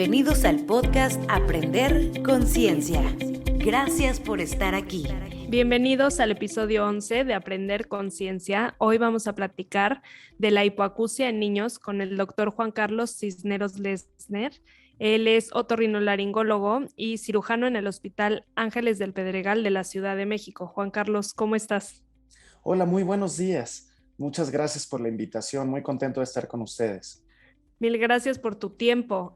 Bienvenidos al podcast Aprender Conciencia. Gracias por estar aquí. Bienvenidos al episodio 11 de Aprender Conciencia. Hoy vamos a platicar de la hipoacusia en niños con el doctor Juan Carlos Cisneros Lesner. Él es otorrinolaringólogo y cirujano en el Hospital Ángeles del Pedregal de la Ciudad de México. Juan Carlos, ¿cómo estás? Hola, muy buenos días. Muchas gracias por la invitación. Muy contento de estar con ustedes. Mil gracias por tu tiempo.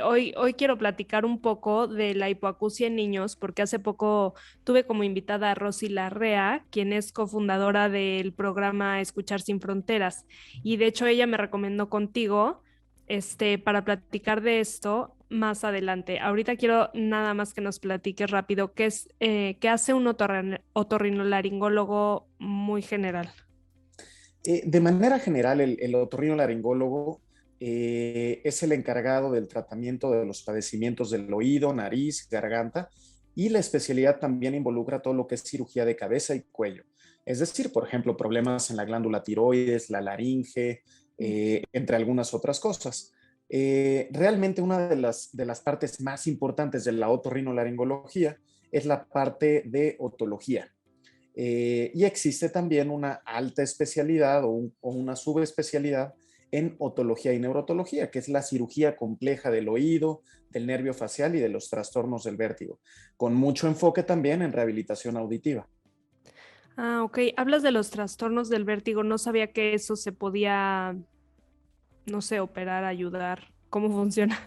Hoy quiero platicar un poco de la hipoacusia en niños porque hace poco tuve como invitada a Rosy Larrea, quien es cofundadora del programa Escuchar Sin Fronteras. Y de hecho ella me recomendó contigo para platicar de esto más adelante. Ahorita quiero nada más que nos platiques rápido qué hace un otorrinolaringólogo muy general. De manera general, el otorrinolaringólogo es el encargado del tratamiento de los padecimientos del oído, nariz, garganta, y la especialidad también involucra todo lo que es cirugía de cabeza y cuello. Es decir, por ejemplo, problemas en la glándula tiroides, la laringe, entre algunas otras cosas. Realmente una de las partes más importantes de la otorrinolaringología es la parte de otología. Y existe también una alta especialidad o una subespecialidad en otología y neurotología, que es la cirugía compleja del oído, del nervio facial y de los trastornos del vértigo, con mucho enfoque también en rehabilitación auditiva. Ah, ok. Hablas de los trastornos del vértigo. No sabía que eso se podía, no sé, operar, ayudar. ¿Cómo funciona?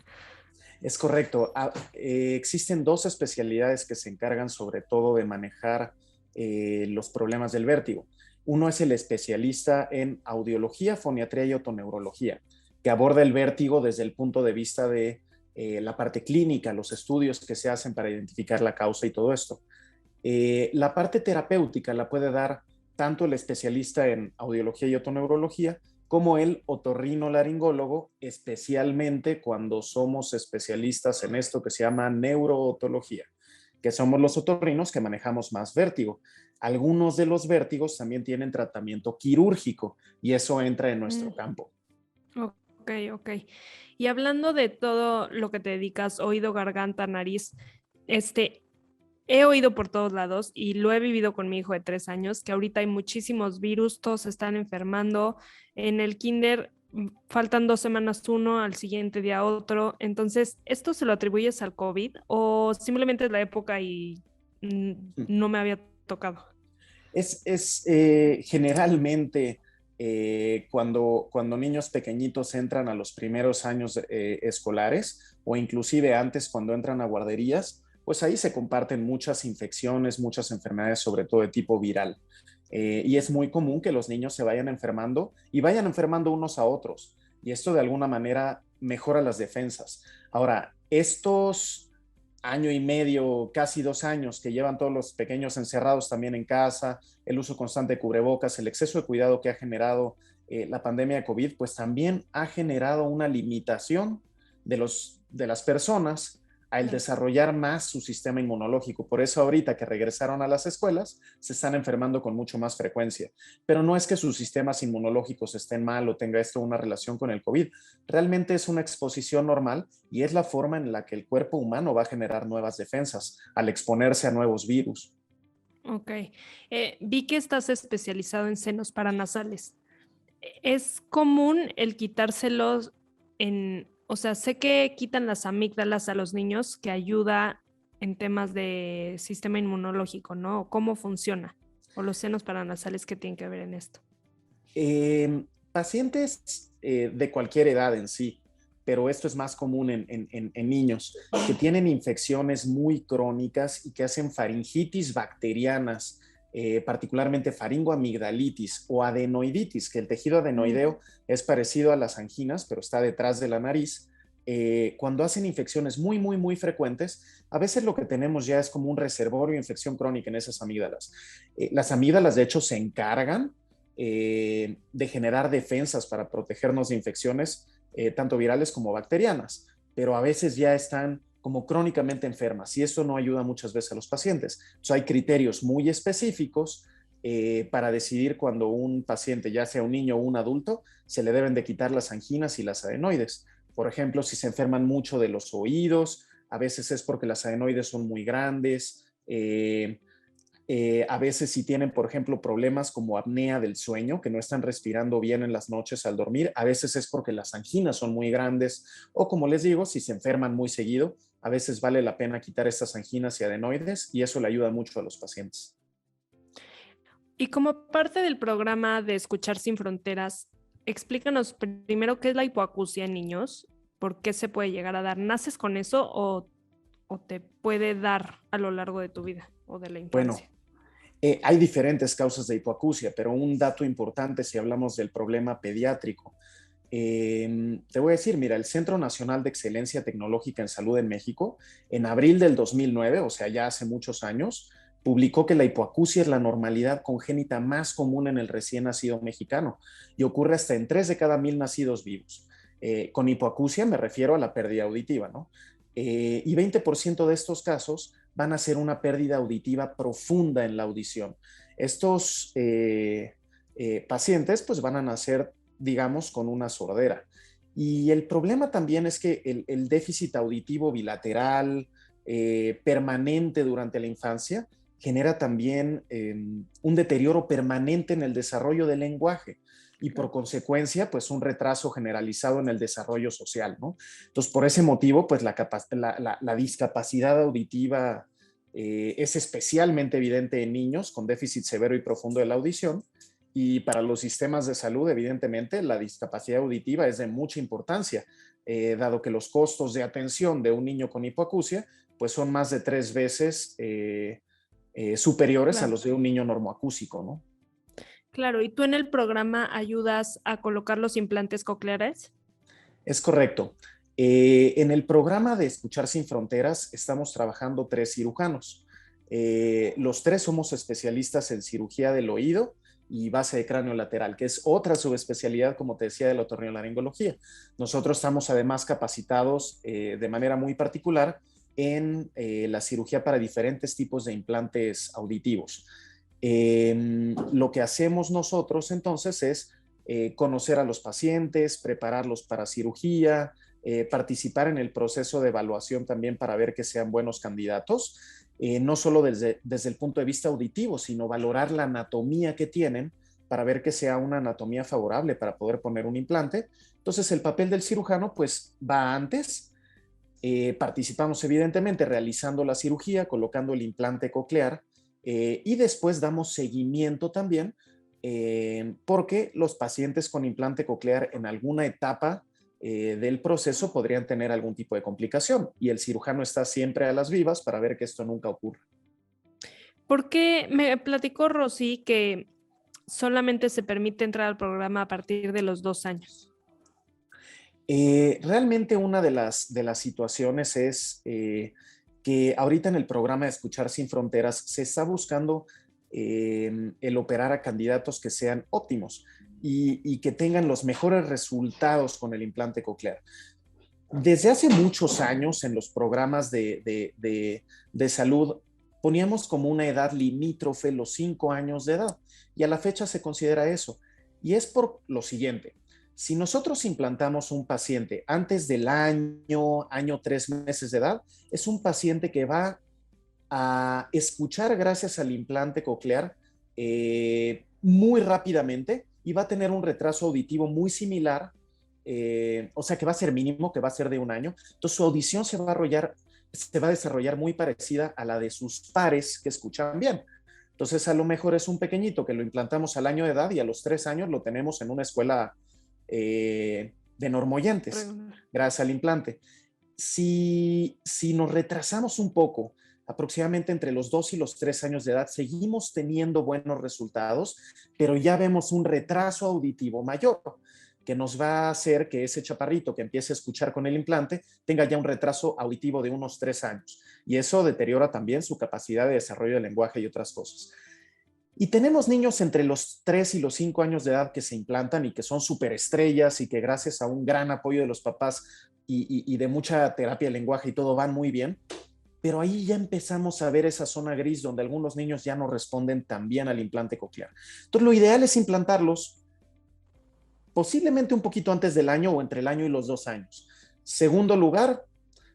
Es correcto. Existen dos especialidades que se encargan sobre todo de manejar los problemas del vértigo. Uno es el especialista en audiología, foniatría y otoneurología, que aborda el vértigo desde el punto de vista de la parte clínica, los estudios que se hacen para identificar la causa y todo esto. La parte terapéutica la puede dar tanto el especialista en audiología y otoneurología como el otorrinolaringólogo, especialmente cuando somos especialistas en esto que se llama neurootología, que somos los otorrinos que manejamos más vértigo. Algunos de los vértigos también tienen tratamiento quirúrgico y eso entra en nuestro campo. Ok. Y hablando de todo lo que te dedicas, oído, garganta, nariz, he oído por todos lados y lo he vivido con mi hijo de 3 años, que ahorita hay muchísimos virus, todos se están enfermando. En el kinder faltan 2 semanas uno, al siguiente día otro. Entonces, ¿esto se lo atribuyes al COVID o simplemente es la época y no me había tocado? Generalmente cuando niños pequeñitos entran a los primeros años escolares o inclusive antes cuando entran a guarderías, pues ahí se comparten muchas infecciones, muchas enfermedades, sobre todo de tipo viral. Y es muy común que los niños se vayan enfermando y vayan enfermando unos a otros. Y esto de alguna manera mejora las defensas. Ahora, estos año y medio, casi 2 años que llevan todos los pequeños encerrados también en casa, el uso constante de cubrebocas, el exceso de cuidado que ha generado la pandemia de COVID, pues también ha generado una limitación de las personas al desarrollar más su sistema inmunológico. Por eso ahorita que regresaron a las escuelas, se están enfermando con mucho más frecuencia. Pero no es que sus sistemas inmunológicos estén mal o tenga esto una relación con el COVID. Realmente es una exposición normal y es la forma en la que el cuerpo humano va a generar nuevas defensas al exponerse a nuevos virus. Ok. Vi que estás especializado en senos paranasales. ¿Es común el quitárselos o sea, sé que quitan las amígdalas a los niños, que ayuda en temas de sistema inmunológico, ¿no? ¿Cómo funciona? O los senos paranasales, ¿qué tienen que ver en esto? Pacientes de cualquier edad en sí, pero esto es más común en niños que tienen infecciones muy crónicas y que hacen faringitis bacterianas, particularmente faringoamigdalitis o adenoiditis, que el tejido adenoideo es parecido a las anginas, pero está detrás de la nariz. Cuando hacen infecciones muy frecuentes, a veces lo que tenemos ya es como un reservorio de infección crónica en esas amígdalas. Las amígdalas, de hecho, se encargan de generar defensas para protegernos de infecciones tanto virales como bacterianas, pero a veces ya están como crónicamente enfermas y eso no ayuda muchas veces a los pacientes. Entonces hay criterios muy específicos para decidir cuando un paciente, ya sea un niño o un adulto, se le deben de quitar las anginas y las adenoides, Por ejemplo, si se enferman mucho de los oídos, a veces es porque las adenoides son muy grandes. A veces si tienen, por ejemplo, problemas como apnea del sueño, que no están respirando bien en las noches al dormir, a veces es porque las anginas son muy grandes o, como les digo, si se enferman muy seguido, a veces vale la pena quitar estas anginas y adenoides y eso le ayuda mucho a los pacientes. Y como parte del programa de Escuchar Sin Fronteras, explícanos primero qué es la hipoacusia en niños, por qué se puede llegar a dar. ¿Naces con eso o te puede dar a lo largo de tu vida o de la Bueno, infancia? hay diferentes causas de hipoacusia, pero un dato importante si hablamos del problema pediátrico. Te voy a decir, mira, el Centro Nacional de Excelencia Tecnológica en Salud en México, en abril del 2009, o sea, ya hace muchos años, publicó que la hipoacusia es la normalidad congénita más común en el recién nacido mexicano y ocurre hasta en 3 de cada 1000 nacidos vivos. Con hipoacusia me refiero a la pérdida auditiva, ¿no? Y 20% de estos casos van a ser una pérdida auditiva profunda en la audición. Estos pacientes pues van a nacer, digamos, con una sordera. Y el problema también es que el déficit auditivo bilateral permanente durante la infancia genera también un deterioro permanente en el desarrollo del lenguaje y por consecuencia, pues un retraso generalizado en el desarrollo social, ¿no? Entonces, por ese motivo, pues la discapacidad auditiva es especialmente evidente en niños con déficit severo y profundo de la audición. Y para los sistemas de salud, evidentemente, la discapacidad auditiva es de mucha importancia, dado que los costos de atención de un niño con hipoacusia pues son más de 3 veces superiores a Claro. los de un niño normoacúsico, ¿no? Claro, ¿y tú en el programa ayudas a colocar los implantes cocleares? Es correcto. En el programa de Escuchar Sin Fronteras estamos trabajando 3 cirujanos. Los 3 somos especialistas en cirugía del oído y base de cráneo lateral, que es otra subespecialidad, como te decía, de la otorrinolaringología. Nosotros estamos además capacitados de manera muy particular en la cirugía para diferentes tipos de implantes auditivos. Lo que hacemos nosotros entonces es conocer a los pacientes, prepararlos para cirugía, participar en el proceso de evaluación también para ver que sean buenos candidatos, no solo desde el punto de vista auditivo, sino valorar la anatomía que tienen para ver que sea una anatomía favorable para poder poner un implante. Entonces el papel del cirujano pues va antes. Participamos evidentemente realizando la cirugía, colocando el implante coclear y después damos seguimiento también porque los pacientes con implante coclear en alguna etapa del proceso podrían tener algún tipo de complicación y el cirujano está siempre a las vivas para ver que esto nunca ocurra. Porque me platicó Rosy que solamente se permite entrar al programa a partir de los 2 años. Realmente una de las situaciones es que ahorita en el programa de Escuchar Sin Fronteras se está buscando el operar a candidatos que sean óptimos y que tengan los mejores resultados con el implante coclear. Desde hace muchos años en los programas de salud poníamos como una edad limítrofe los 5 años de edad y a la fecha se considera eso. Y es por lo siguiente. Si nosotros implantamos un paciente antes del año 3 meses de edad, es un paciente que va a escuchar gracias al implante coclear muy rápidamente y va a tener un retraso auditivo muy similar, o sea que va a ser mínimo, que va a ser de 1 año. Entonces su audición se va a desarrollar muy parecida a la de sus pares que escuchan bien. Entonces a lo mejor es un pequeñito que lo implantamos al año de edad y a los 3 años lo tenemos en una escuela de normoyentes, gracias al implante. Si nos retrasamos un poco, aproximadamente entre los 2 y los 3 años de edad, seguimos teniendo buenos resultados, pero ya vemos un retraso auditivo mayor, que nos va a hacer que ese chaparrito que empiece a escuchar con el implante tenga ya un retraso auditivo de unos 3 años. Y eso deteriora también su capacidad de desarrollo del lenguaje y otras cosas. Y tenemos niños entre los 3 y los 5 años de edad que se implantan y que son superestrellas y que gracias a un gran apoyo de los papás y de mucha terapia de lenguaje y todo van muy bien. Pero ahí ya empezamos a ver esa zona gris donde algunos niños ya no responden tan bien al implante coclear. Entonces lo ideal es implantarlos posiblemente un poquito antes del año o entre el año y los 2 años. Segundo lugar,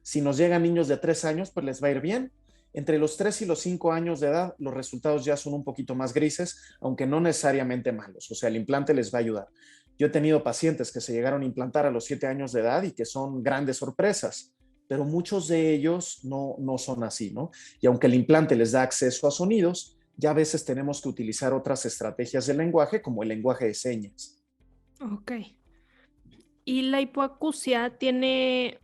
si nos llegan niños de 3 años, pues les va a ir bien. Entre los 3 y los 5 años de edad, los resultados ya son un poquito más grises, aunque no necesariamente malos. O sea, el implante les va a ayudar. Yo he tenido pacientes que se llegaron a implantar a los 7 años de edad y que son grandes sorpresas, pero muchos de ellos no son así, ¿no? Y aunque el implante les da acceso a sonidos, ya a veces tenemos que utilizar otras estrategias de lenguaje, como el lenguaje de señas. Ok. ¿Y la hipoacusia tiene...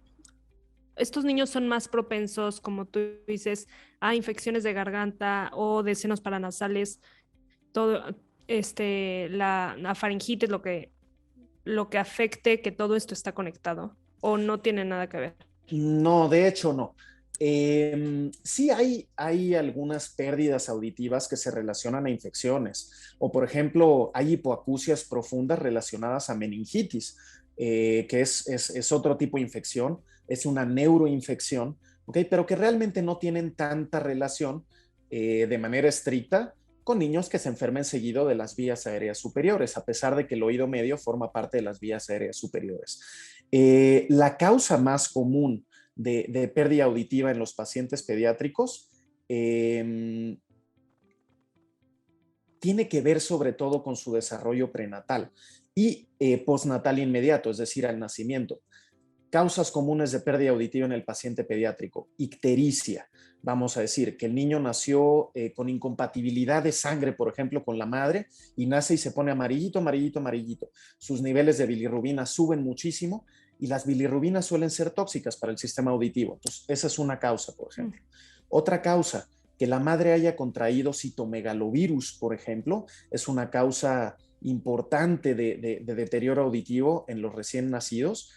Estos niños son más propensos, como tú dices, a infecciones de garganta o de senos paranasales, todo, la faringitis, lo que afecte que todo esto está conectado, o no tiene nada que ver? No, de hecho no. Sí hay algunas pérdidas auditivas que se relacionan a infecciones, o por ejemplo, hay hipoacusias profundas relacionadas a meningitis, que es otro tipo de infección, es una neuroinfección, ¿ok? Pero que realmente no tienen tanta relación de manera estricta con niños que se enfermen seguido de las vías aéreas superiores, a pesar de que el oído medio forma parte de las vías aéreas superiores. La causa más común de pérdida auditiva en los pacientes pediátricos tiene que ver sobre todo con su desarrollo prenatal y postnatal inmediato, es decir, al nacimiento. Causas comunes de pérdida auditiva en el paciente pediátrico: ictericia, vamos a decir que el niño nació con incompatibilidad de sangre, por ejemplo, con la madre, y nace y se pone amarillito, amarillito, amarillito. Sus niveles de bilirrubina suben muchísimo y las bilirrubinas suelen ser tóxicas para el sistema auditivo. Entonces, esa es una causa, por ejemplo. Otra causa, que la madre haya contraído citomegalovirus, por ejemplo, es una causa importante de deterioro auditivo en los recién nacidos.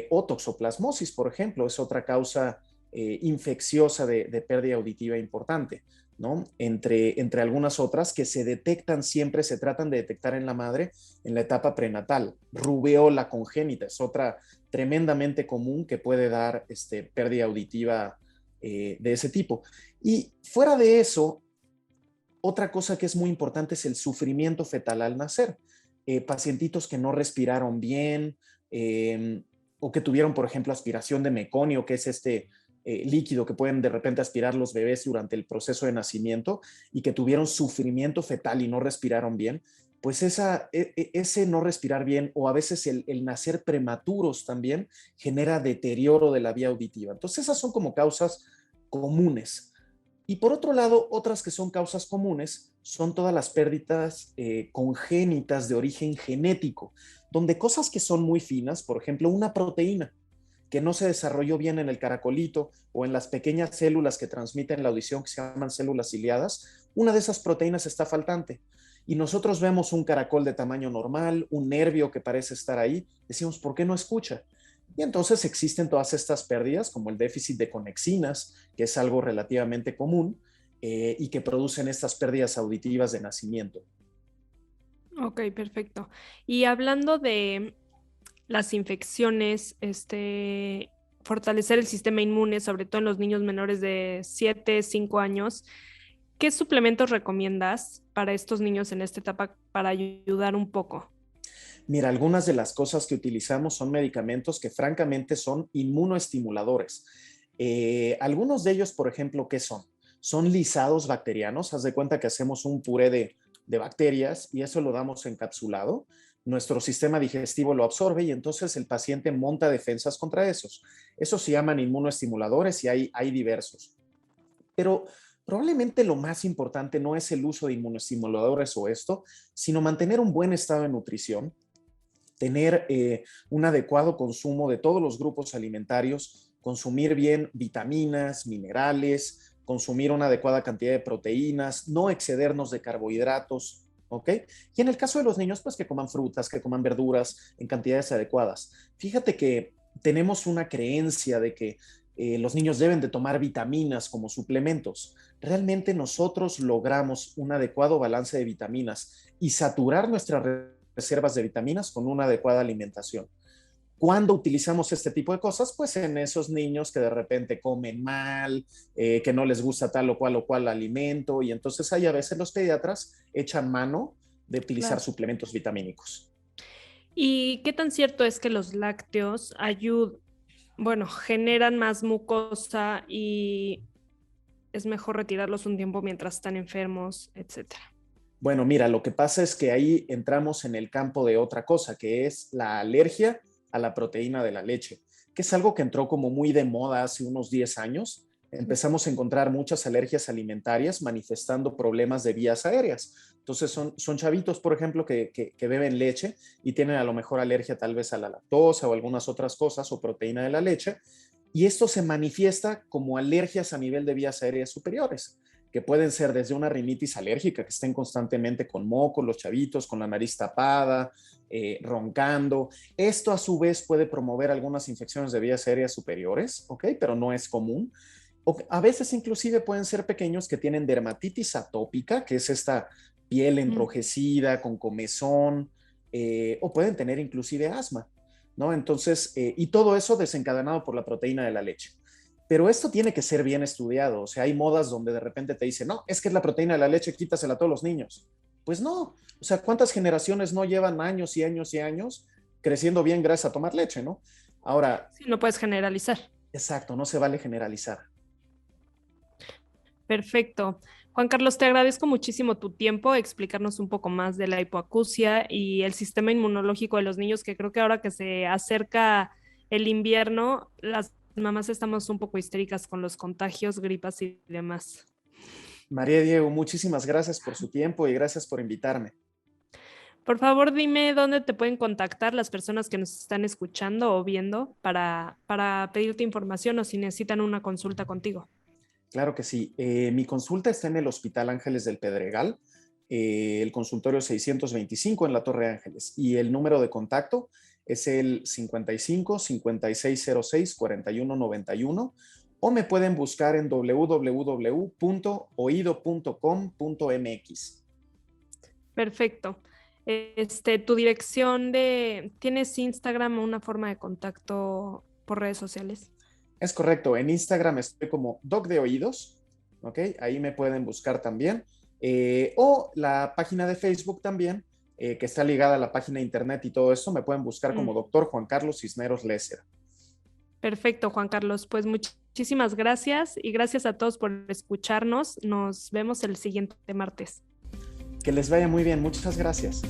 O toxoplasmosis, por ejemplo, es otra causa infecciosa de pérdida auditiva importante, ¿no? Entre algunas otras que se detectan siempre, se tratan de detectar en la madre en la etapa prenatal. Rubeola congénita es otra tremendamente común que puede dar pérdida auditiva de ese tipo. Y fuera de eso, otra cosa que es muy importante es el sufrimiento fetal al nacer. Pacientitos que no respiraron bien, o que tuvieron, por ejemplo, aspiración de meconio, que es líquido que pueden de repente aspirar los bebés durante el proceso de nacimiento, y que tuvieron sufrimiento fetal y no respiraron bien, pues ese no respirar bien, o a veces el nacer prematuros también, genera deterioro de la vía auditiva. Entonces esas son como causas comunes. Y por otro lado, otras que son causas comunes son todas las pérdidas congénitas de origen genético, donde cosas que son muy finas, por ejemplo, una proteína que no se desarrolló bien en el caracolito o en las pequeñas células que transmiten la audición, que se llaman células ciliadas, una de esas proteínas está faltante. Y nosotros vemos un caracol de tamaño normal, un nervio que parece estar ahí, decimos, ¿por qué no escucha? Y entonces existen todas estas pérdidas, como el déficit de conexinas, que es algo relativamente común, y que producen estas pérdidas auditivas de nacimiento. Ok, perfecto. Y hablando de las infecciones, fortalecer el sistema inmune, sobre todo en los niños menores de 7, 5 años, ¿qué suplementos recomiendas para estos niños en esta etapa para ayudar un poco? Mira, algunas de las cosas que utilizamos son medicamentos que francamente son inmunoestimuladores. Algunos de ellos, por ejemplo, ¿qué son? Son lisados bacterianos. Haz de cuenta que hacemos un puré de bacterias y eso lo damos encapsulado. Nuestro sistema digestivo lo absorbe y entonces el paciente monta defensas contra esos. Esos se llaman inmunoestimuladores y hay diversos. Pero probablemente lo más importante no es el uso de inmunoestimuladores o esto, sino mantener un buen estado de nutrición, tener un adecuado consumo de todos los grupos alimentarios, consumir bien vitaminas, minerales, consumir una adecuada cantidad de proteínas, no excedernos de carbohidratos, ¿ok? Y en el caso de los niños, pues que coman frutas, que coman verduras en cantidades adecuadas. Fíjate que tenemos una creencia de que los niños deben de tomar vitaminas como suplementos. Realmente nosotros logramos un adecuado balance de vitaminas y saturar nuestras reservas de vitaminas con una adecuada alimentación. ¿Cuándo utilizamos este tipo de cosas? Pues en esos niños que de repente comen mal, que no les gusta tal o cual alimento, y entonces ahí a veces los pediatras echan mano de utilizar Claro. suplementos vitamínicos. ¿Y qué tan cierto es que los lácteos bueno, generan más mucosa y es mejor retirarlos un tiempo mientras están enfermos, etcétera. Bueno, mira, lo que pasa es que ahí entramos en el campo de otra cosa, que es la alergia a la proteína de la leche, que es algo que entró como muy de moda hace unos 10 años. Empezamos a encontrar muchas alergias alimentarias manifestando problemas de vías aéreas. Entonces son chavitos, por ejemplo, que beben leche y tienen a lo mejor alergia tal vez a la lactosa o algunas otras cosas o proteína de la leche. Y esto se manifiesta como alergias a nivel de vías aéreas superiores, que pueden ser desde una rinitis alérgica, que estén constantemente con moco, los chavitos, con la nariz tapada, roncando. Esto a su vez puede promover algunas infecciones de vías aéreas superiores, ¿ok? Pero no es común. O a veces inclusive pueden ser pequeños que tienen dermatitis atópica, que es esta piel enrojecida con comezón, o pueden tener inclusive asma, ¿no? Entonces, y todo eso desencadenado por la proteína de la leche. Pero esto tiene que ser bien estudiado. O sea, hay modas donde de repente te dicen, no, es que es la proteína de la leche, quítasela a todos los niños. Pues no. O sea, ¿cuántas generaciones no llevan años y años y años creciendo bien gracias a tomar leche, ¿no? Ahora. Sí, no puedes generalizar. Exacto, no se vale generalizar. Perfecto. Juan Carlos, te agradezco muchísimo tu tiempo, explicarnos un poco más de la hipoacusia y el sistema inmunológico de los niños, que creo que ahora que se acerca el invierno, las mamás estamos un poco histéricas con los contagios, gripas y demás. María Diego, muchísimas gracias por su tiempo y gracias por invitarme. Por favor, dime dónde te pueden contactar las personas que nos están escuchando o viendo para pedirte información o si necesitan una consulta contigo. Claro que sí. Mi consulta está en el Hospital Ángeles del Pedregal, el consultorio 625 en la Torre Ángeles, y el número de contacto es el 55 5606 4191, o me pueden buscar en www.oido.com.mx. Perfecto. Tu dirección ¿tienes Instagram o una forma de contacto por redes sociales? Es correcto, en Instagram estoy como Doc de Oídos, ¿ok? Ahí me pueden buscar también. O la página de Facebook también, que está ligada a la página de internet y todo eso, me pueden buscar como Dr. Juan Carlos Cisneros Lesser. Perfecto, Juan Carlos. Pues muchísimas gracias y gracias a todos por escucharnos. Nos vemos el siguiente martes. Que les vaya muy bien, muchas gracias.